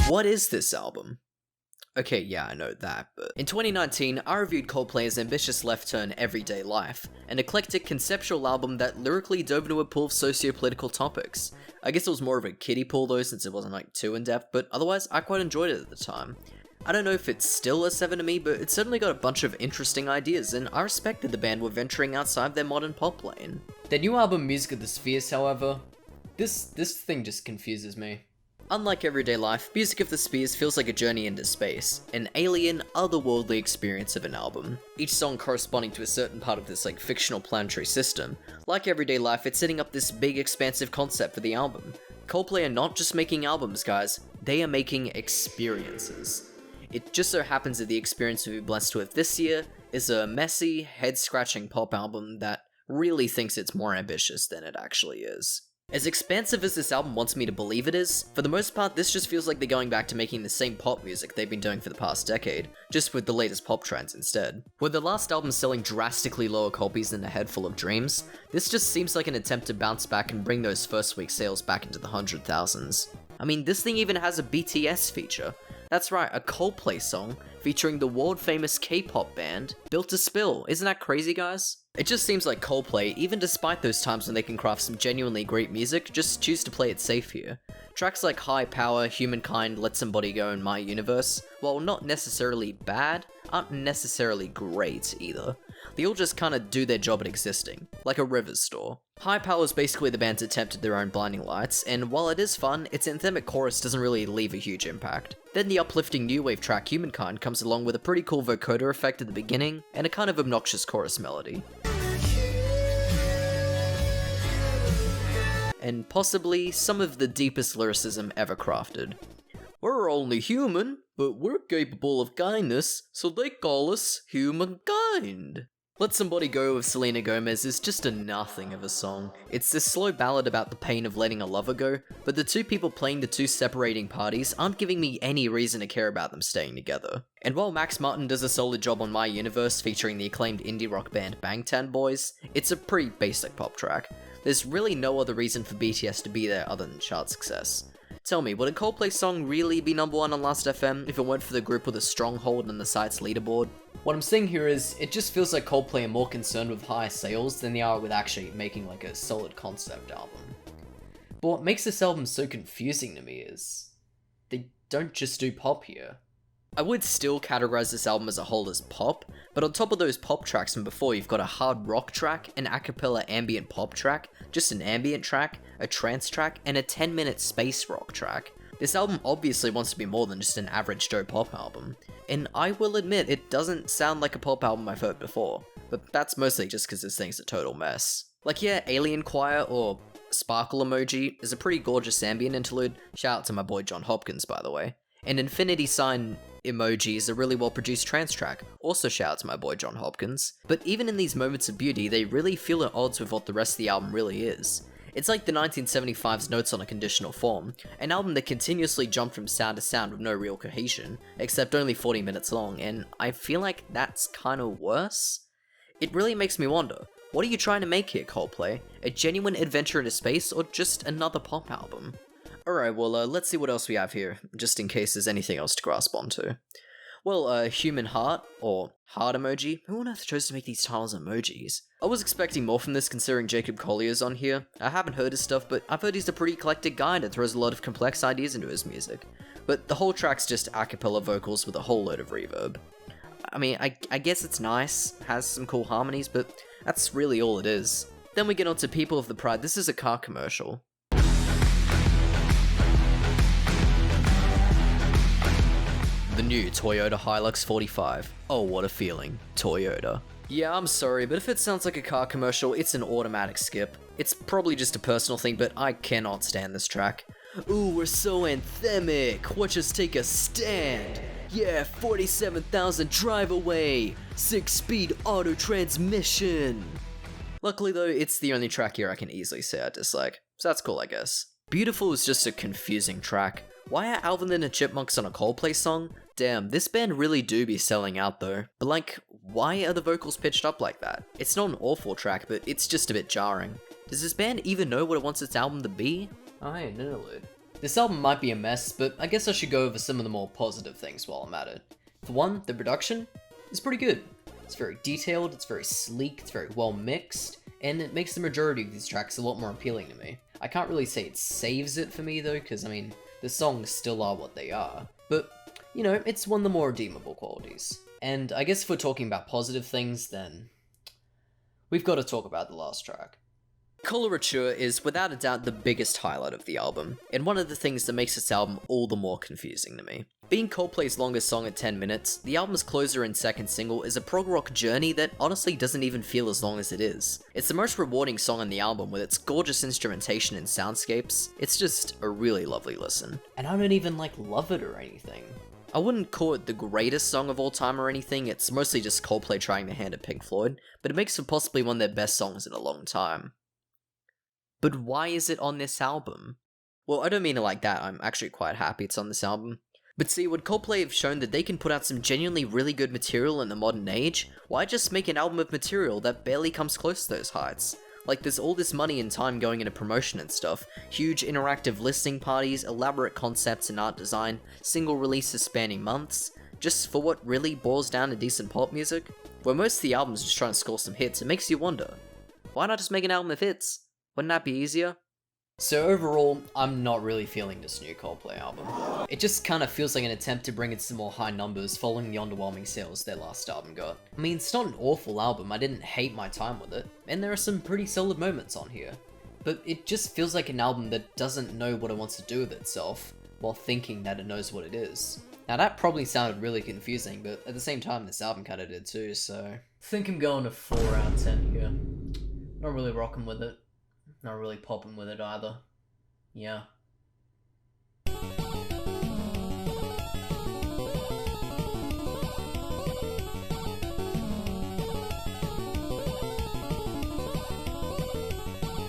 What is this album? Okay, yeah, I know that, but... In 2019, I reviewed Coldplay's ambitious left turn Everyday Life, an eclectic conceptual album that lyrically dove into a pool of socio-political topics. I guess it was more of a kiddie pool though, since it wasn't like too in-depth, but otherwise, I quite enjoyed it at the time. I don't know if it's still a 7 to me, but it certainly got a bunch of interesting ideas, and I respected the band were venturing outside their modern pop lane. Their new album, Music of the Spheres, however, this thing just confuses me. Unlike Everyday Life, Music of the Spheres feels like a journey into space, an alien, otherworldly experience of an album. Each song corresponding to a certain part of this fictional planetary system. Like Everyday Life, it's setting up this big expansive concept for the album. Coldplay are not just making albums, guys, they are making experiences. It just so happens that the experience we'll be blessed with this year is a messy, head-scratching pop album that really thinks it's more ambitious than it actually is. As expansive as this album wants me to believe it is, for the most part this just feels like they're going back to making the same pop music they've been doing for the past decade, just with the latest pop trends instead. With the last album selling drastically lower copies than A Head Full of Dreams, this just seems like an attempt to bounce back and bring those first week sales back into the 100,000s. I mean, this thing even has a BTS feature. That's right, a Coldplay song featuring the world famous K-pop band Built to Spill. Isn't that crazy, guys? It just seems like Coldplay, even despite those times when they can craft some genuinely great music, just choose to play it safe here. Tracks like High Power, Humankind, Let Somebody Go, and My Universe, while not necessarily bad, aren't necessarily great either. They all just kinda do their job at existing, like a Rivers store. High Power is basically the band's attempt at their own Blinding Lights, and while it is fun, its anthemic chorus doesn't really leave a huge impact. Then the uplifting new wave track Humankind comes along with a pretty cool vocoder effect at the beginning, and a kind of obnoxious chorus melody. And possibly some of the deepest lyricism ever crafted. We're only human, but we're capable of kindness, so they call us humankind. Let Somebody Go of Selena Gomez is just a nothing of a song. It's this slow ballad about the pain of letting a lover go, but the two people playing the two separating parties aren't giving me any reason to care about them staying together. And while Max Martin does a solid job on My Universe featuring the acclaimed indie rock band Bangtan Boys, it's a pretty basic pop track. There's really no other reason for BTS to be there other than chart success. Tell me, would a Coldplay song really be number 1 on Last.fm if it weren't for the group with a stronghold on the site's leaderboard? What I'm saying here is, it just feels like Coldplay are more concerned with high sales than they are with actually making like a solid concept album. But what makes this album so confusing to me is, they don't just do pop here. I would still categorize this album as a whole as pop, but on top of those pop tracks from before, you've got a hard rock track, an a cappella ambient pop track, just an ambient track, a trance track, and a 10-minute space rock track. This album obviously wants to be more than just an average Joe pop album, and I will admit it doesn't sound like a pop album I've heard before, but that's mostly just because this thing's a total mess. Like yeah, Alien Choir or Sparkle Emoji is a pretty gorgeous ambient interlude, shout out to my boy John Hopkins by the way, and Infinity Sign Emoji is a really well produced trance track, also shout out to my boy John Hopkins, but even in these moments of beauty they really feel at odds with what the rest of the album really is. It's like the 1975's Notes on a Conditional Form, an album that continuously jumped from sound to sound with no real cohesion, except only 40 minutes long, and I feel like that's kinda worse? It really makes me wonder, what are you trying to make here, Coldplay? A genuine adventure into space, or just another pop album? Alright, well, let's see what else we have here, just in case there's anything else to grasp onto. Well, Human Heart, or Heart Emoji. Who on earth chose to make these titles emojis? I was expecting more from this considering Jacob Collier's on here. I haven't heard his stuff, but I've heard he's a pretty eclectic guy that throws a lot of complex ideas into his music. But the whole track's just a cappella vocals with a whole load of reverb. I mean, I guess it's nice, has some cool harmonies, but that's really all it is. Then we get on to People of the Pride. This is a car commercial. The new Toyota Hilux 45. Oh, what a feeling. Toyota. Yeah, I'm sorry, but if it sounds like a car commercial, it's an automatic skip. It's probably just a personal thing, but I cannot stand this track. Ooh, we're so anthemic. Watch us take a stand. Yeah, 47,000 drive away. 6-speed auto transmission. Luckily though, it's the only track here I can easily say I dislike, so that's cool I guess. Biutyful is just a confusing track. Why are Alvin and the Chipmunks on a Coldplay song? Damn, this band really do be selling out though. But like, why are the vocals pitched up like that? It's not an awful track, but it's just a bit jarring. Does this band even know what it wants its album to be? Oh hey, an interlude. This album might be a mess, but I guess I should go over some of the more positive things while I'm at it. For one, the production is pretty good. It's very detailed, it's very sleek, it's very well mixed, and it makes the majority of these tracks a lot more appealing to me. I can't really say it saves it for me though, because I mean, the songs still are what they are. But, you know, it's one of the more redeemable qualities. And I guess if we're talking about positive things, then we've got to talk about the last track. Coloratura is without a doubt the biggest highlight of the album, and one of the things that makes this album all the more confusing to me. Being Coldplay's longest song at 10 minutes, the album's closer and second single is a prog rock journey that honestly doesn't even feel as long as it is. It's the most rewarding song on the album with its gorgeous instrumentation and soundscapes. It's just a really lovely listen. And I don't even love it or anything. I wouldn't call it the greatest song of all time or anything, it's mostly just Coldplay trying their hand at Pink Floyd, but it makes for possibly one of their best songs in a long time. But why is it on this album? Well, I don't mean it like that, I'm actually quite happy it's on this album. But see, would Coldplay have shown that they can put out some genuinely really good material in the modern age? Why just make an album of material that barely comes close to those heights? Like, there's all this money and time going into promotion and stuff, huge interactive listening parties, elaborate concepts and art design, single releases spanning months, just for what really boils down to decent pop music? Where most of the albums just trying to score some hits, it makes you wonder, why not just make an album of hits? Wouldn't that be easier? So overall, I'm not really feeling this new Coldplay album. It just kind of feels like an attempt to bring it to some more high numbers following the underwhelming sales their last album got. I mean, it's not an awful album, I didn't hate my time with it, and there are some pretty solid moments on here. But it just feels like an album that doesn't know what it wants to do with itself, while thinking that it knows what it is. Now that probably sounded really confusing, but at the same time this album kinda did too, so... I think I'm going to 4 out of 10 here. Not really rocking with it. Not really popping with it either. Yeah.